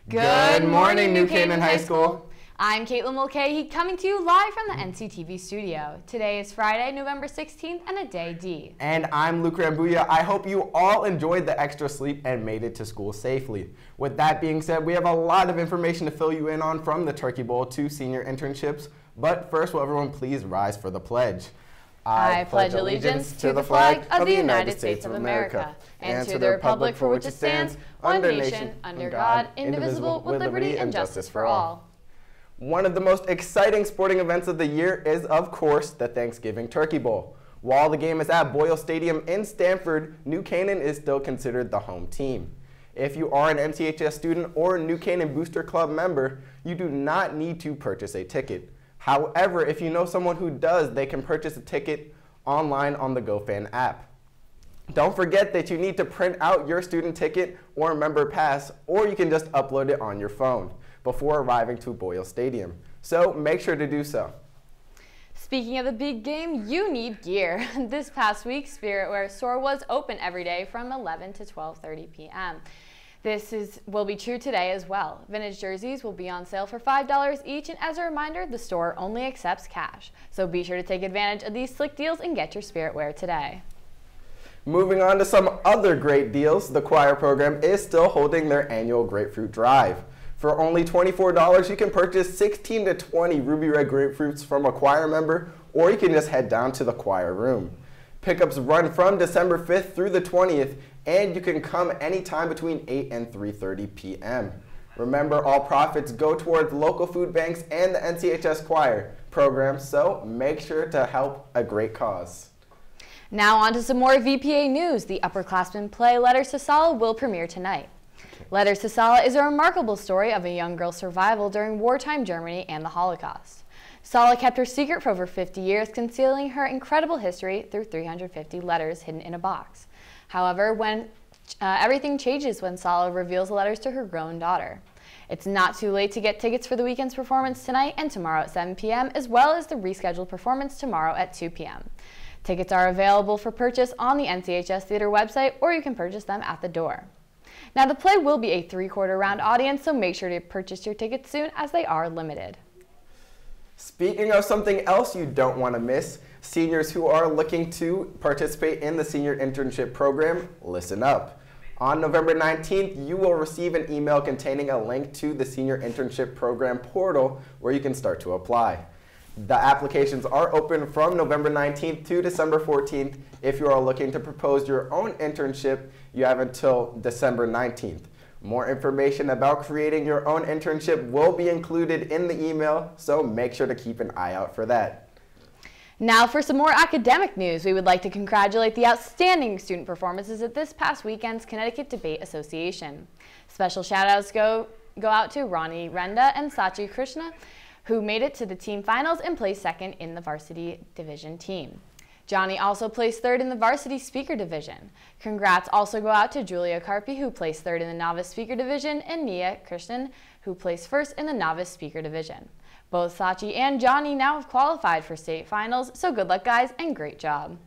Good morning, New Canaan High School. I'm Caitlin Mulcahy, coming to you live from the NCTV studio. Today is Friday, November 16th, and a day D. And I'm Luke Rambuya. I hope you all enjoyed the extra sleep and made it to school safely. With that being said, we have a lot of information to fill you in on, from the Turkey Bowl to senior internships. But first, will everyone please rise for the pledge? I pledge allegiance to the flag of the United States of America and to the republic for which it stands, one nation, under God, indivisible, with liberty and justice for all. One of the most exciting sporting events of the year is, of course, the Thanksgiving Turkey Bowl. While the game is at Boyle Stadium in Stamford, New Canaan is still considered the home team. If you are an NCHS student or New Canaan Booster Club member, you do not need to purchase a ticket. However, if you know someone who does, they can purchase a ticket online on the GoFan app. Don't forget that you need to print out your student ticket or member pass, or you can just upload it on your phone before arriving to Boyle Stadium. So make sure to do so. Speaking of the big game, you need gear. This past week, Spirit Wear store was open every day from 11 to 12:30 p.m. This will be true today as well. Vintage jerseys will be on sale for $5 each, and as a reminder, the store only accepts cash. So be sure to take advantage of these slick deals and get your Spirit Wear today. Moving on to some other great deals, the choir program is still holding their annual Grapefruit Drive. For only $24, you can purchase 16 to 20 Ruby Red grapefruits from a choir member, or you can just head down to the choir room. Pickups run from December 5th through the 20th, and you can come anytime between 8 and 3:30 p.m. Remember, all profits go towards local food banks and the NCHS choir program, so make sure to help a great cause. Now on to some more VPA news. The upperclassmen play Letters to Sala will premiere tonight. Letters to Sala is a remarkable story of a young girl's survival during wartime Germany and the Holocaust. Sala kept her secret for over 50 years, concealing her incredible history through 350 letters hidden in a box. However, everything changes when Sala reveals the letters to her grown daughter. It's not too late to get tickets for the weekend's performance tonight and tomorrow at 7 p.m., as well as the rescheduled performance tomorrow at 2 p.m. Tickets are available for purchase on the NCHS Theater website, or you can purchase them at the door. Now, the play will be a 3/4 round audience, so make sure to purchase your tickets soon as they are limited. Speaking of something else you don't want to miss, seniors who are looking to participate in the senior internship program, listen up. On November 19th, you will receive an email containing a link to the senior internship program portal where you can start to apply. The applications are open from November 19th to December 14th. If you are looking to propose your own internship, you have until December 19th. More information about creating your own internship will be included in the email, so make sure to keep an eye out for that. Now for some more academic news, we would like to congratulate the outstanding student performances at this past weekend's Connecticut Debate Association. Special shout-outs go out to Ronnie Renda and Sachi Krishna, who made it to the team finals and placed second in the varsity division team. Johnny also placed third in the varsity speaker division. Congrats also go out to Julia Carpi, who placed third in the novice speaker division, and Nia Krishnan, who placed first in the novice speaker division. Both Sachi and Johnny now have qualified for state finals, so good luck guys and great job.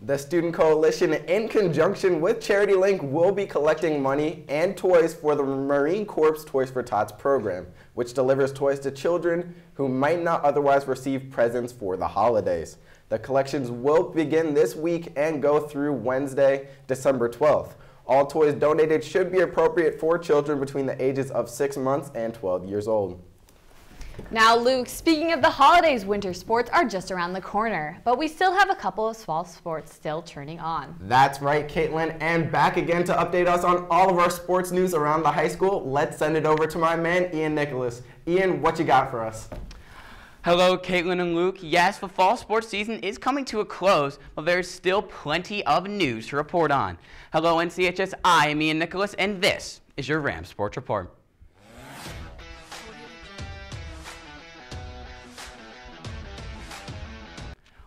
The Student Coalition, in conjunction with Charity Link, will be collecting money and toys for the Marine Corps Toys for Tots program, which delivers toys to children who might not otherwise receive presents for the holidays. The collections will begin this week and go through Wednesday, December 12th. All toys donated should be appropriate for children between the ages of 6 months and 12 years old. Now, Luke, speaking of the holidays, winter sports are just around the corner, but we still have a couple of fall sports still turning on. That's right, Caitlin, and back again to update us on all of our sports news around the high school. Let's send it over to my man, Ian Nicholas. Ian, what you got for us? Hello, Caitlin and Luke. Yes, the fall sports season is coming to a close, but there's still plenty of news to report on. Hello, NCHS. I am Ian Nicholas, and this is your Rams Sports Report.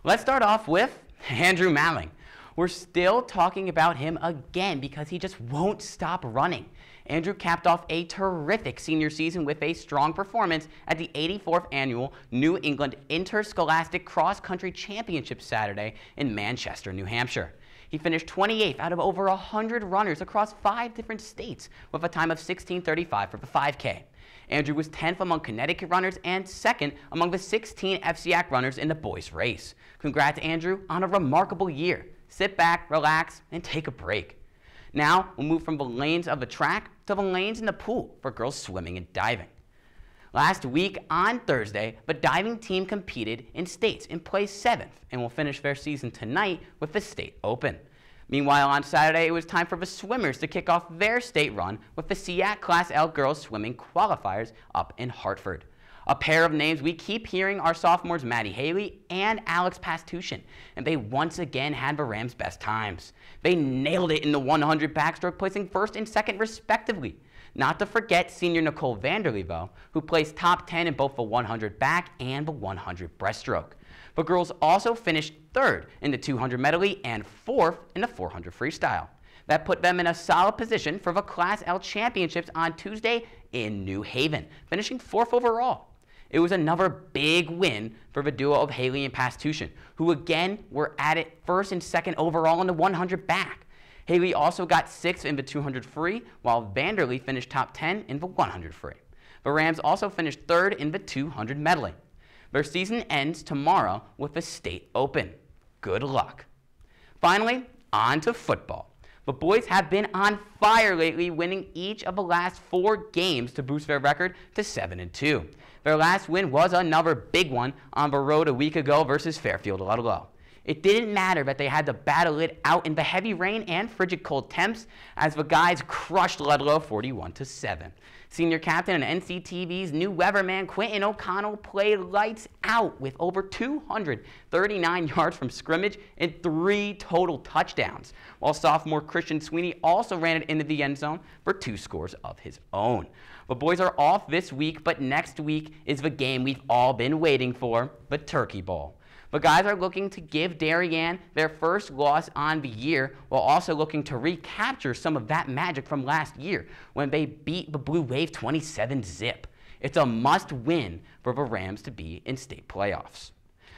Let's start off with Andrew Malling. We're still talking about him again because he just won't stop running. Andrew capped off a terrific senior season with a strong performance at the 84th Annual New England Interscholastic Cross Country Championship Saturday in Manchester, New Hampshire. He finished 28th out of over 100 runners across 5 different states with a time of 16:35 for the 5K. Andrew was 10th among Connecticut runners and 2nd among the 16 FCAC runners in the boys' race. Congrats, Andrew, on a remarkable year. Sit back, relax, and take a break. Now, we'll move from the lanes of the track to the lanes in the pool for girls swimming and diving. Last week, on Thursday, the diving team competed in states and placed 7th and will finish their season tonight with the state open. Meanwhile, on Saturday, it was time for the swimmers to kick off their state run with the SEAC Class L girls swimming qualifiers up in Hartford. A pair of names we keep hearing are sophomores Maddie Haley and Alex Pastushin, and they once again had the Rams' best times. They nailed it in the 100 backstroke, placing 1st and 2nd respectively. Not to forget senior Nicole Vanderlee, though, who placed top 10 in both the 100 back and the 100 breaststroke. The girls also finished 3rd in the 200 medley and 4th in the 400 freestyle. That put them in a solid position for the Class L championships on Tuesday in New Haven, finishing 4th overall. It was another big win for the duo of Haley and Pastushin, who again were at it 1st and 2nd overall in the 100 back. Haley also got 6th in the 200 free, while Vanderlee finished top 10 in the 100 free. The Rams also finished 3rd in the 200 medley. Their season ends tomorrow with the state open. Good luck. Finally, on to football. The boys have been on fire lately, winning each of the last 4 games to boost their record to 7-2. Their last win was another big one on the road a week ago versus Fairfield Ludlow. It didn't matter that they had to battle it out in the heavy rain and frigid cold temps as the guys crushed Ludlow 41-7. Senior captain and NCTV's new weatherman Quentin O'Connell played lights out with over 239 yards from scrimmage and 3 total touchdowns, while sophomore Christian Sweeney also ran it into the end zone for 2 scores of his own. The boys are off this week, but next week is the game we've all been waiting for, the Turkey Bowl. The guys are looking to give Darien their first loss on the year, while also looking to recapture some of that magic from last year when they beat the Blue Wave 27-zip. It's a must-win for the Rams to be in state playoffs.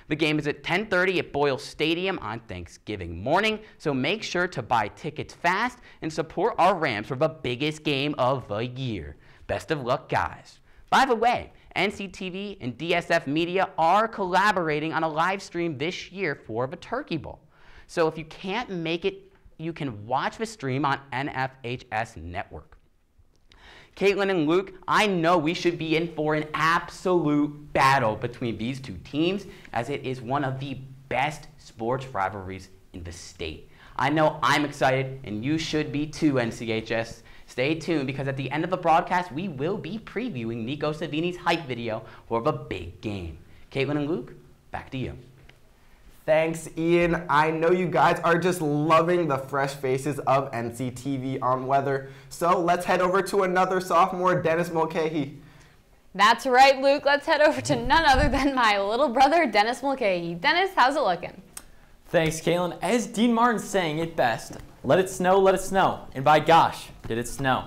The game is at 10:30 at Boyle Stadium on Thanksgiving morning, so make sure to buy tickets fast and support our Rams for the biggest game of the year. Best of luck, guys. By the way, NCTV and DSF Media are collaborating on a live stream this year for the Turkey Bowl. So if you can't make it, you can watch the stream on NFHS Network. Caitlin and Luke, I know we should be in for an absolute battle between these 2 teams, as it is one of the best sports rivalries in the state. I know I'm excited, and you should be too, NCHS. Stay tuned, because at the end of the broadcast, we will be previewing Nico Savini's hype video for the big game. Caitlin and Luke, back to you. Thanks, Ian. I know you guys are just loving the fresh faces of NCTV on weather. So let's head over to another sophomore, Dennis Mulcahy. That's right, Luke. Let's head over to none other than my little brother, Dennis Mulcahy. Dennis, how's it looking? Thanks, Caitlin. As Dean Martin saying it best, let it snow, and by gosh, did it snow.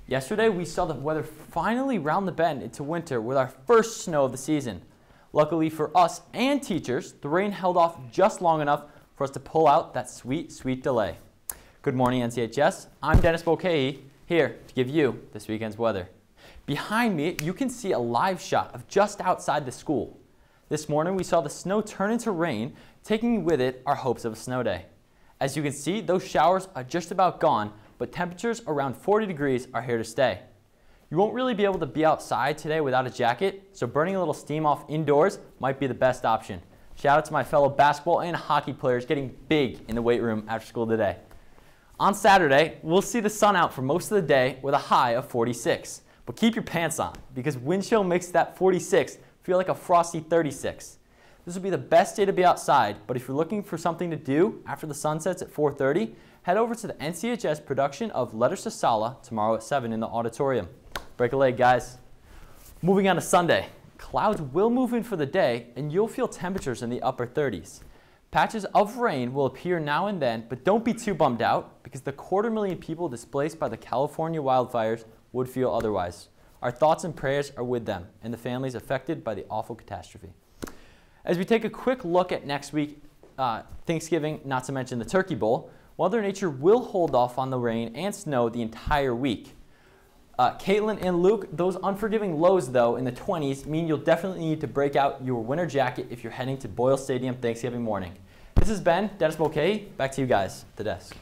Yesterday, we saw the weather finally round the bend into winter with our first snow of the season. Luckily for us and teachers, the rain held off just long enough for us to pull out that sweet, sweet delay. Good morning, NCHS. I'm Dennis Mulcahy, here to give you this weekend's weather. Behind me, you can see a live shot of just outside the school. This morning, we saw the snow turn into rain, taking with it our hopes of a snow day. As you can see, those showers are just about gone, but temperatures around 40 degrees are here to stay. You won't really be able to be outside today without a jacket, so burning a little steam off indoors might be the best option. Shout out to my fellow basketball and hockey players getting big in the weight room after school today. On Saturday, we'll see the sun out for most of the day with a high of 46. But keep your pants on, because wind chill makes that 46 feel like a frosty 36. This will be the best day to be outside, but if you're looking for something to do after the sun sets at 4:30, head over to the NCHS production of Letters to Sala tomorrow at 7 in the auditorium. Break a leg, guys. Moving on to Sunday, clouds will move in for the day, and you'll feel temperatures in the upper 30s. Patches of rain will appear now and then, but don't be too bummed out, because the 250,000 people displaced by the California wildfires would feel otherwise. Our thoughts and prayers are with them and the families affected by the awful catastrophe. As we take a quick look at next week, Thanksgiving, not to mention the Turkey Bowl, Mother Nature will hold off on the rain and snow the entire week. Caitlin and Luke, those unforgiving lows, though, in the 20s mean you'll definitely need to break out your winter jacket if you're heading to Boyle Stadium Thanksgiving morning. This has been Dennis Mulcahy. Back to you guys, the desk.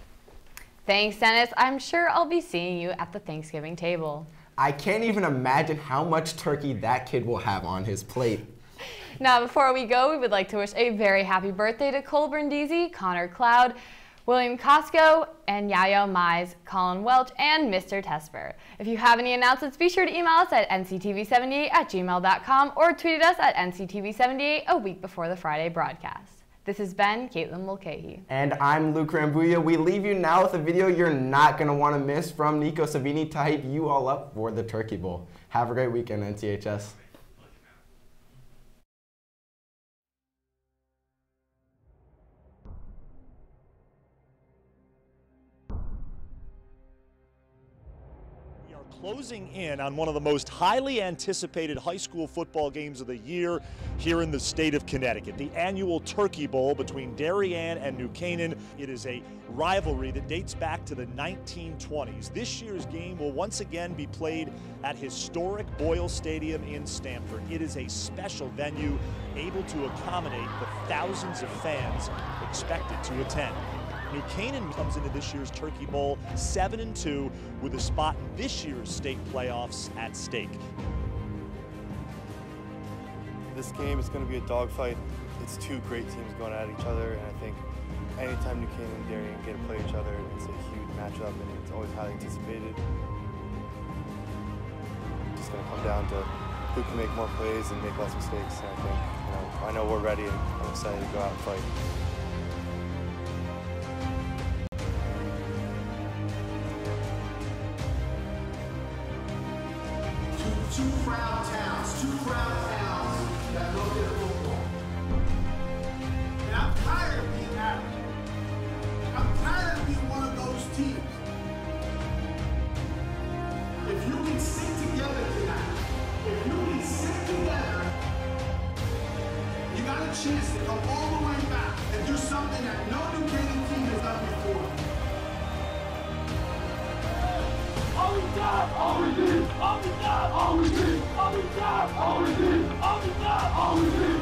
Thanks, Dennis. I'm sure I'll be seeing you at the Thanksgiving table. I can't even imagine how much turkey that kid will have on his plate. Now, before we go, we would like to wish a very happy birthday to Cole Brindisi, Connor Cloud, William Costco, and Yayo Mize, Colin Welch, and Mr. Tesper. If you have any announcements, be sure to email us at nctv78@gmail.com or tweet us at nctv78 a week before the Friday broadcast. This has been Caitlin Mulcahy. And I'm Luke Rambuya. We leave you now with a video you're not going to want to miss from Nico Savini to hype you all up for the Turkey Bowl. Have a great weekend, NCHS. Closing in on one of the most highly anticipated high school football games of the year here in the state of Connecticut, the annual Turkey Bowl between Darien and New Canaan. It is a rivalry that dates back to the 1920s. This year's game will once again be played at historic Boyle Stadium in Stamford. It is a special venue able to accommodate the thousands of fans expected to attend. New Canaan comes into this year's Turkey Bowl 7-2 with a spot in this year's state playoffs at stake. This game is going to be a dogfight. It's two great teams going at each other, and I think anytime New Canaan and Darien get to play each other, it's a huge matchup and it's always highly anticipated. It's just going to come down to who can make more plays and make less mistakes. And I think, I know we're ready and I'm excited to go out and fight. Two proud towns that love their football. And I'm tired of being average. I'm tired of being one of those teams. If you can sit together tonight, you got a chance to come all the way back and do something that no New Canaan team has done before. All we got, all we need, all we got, all we need, all we got, all we need, all we got, all we need.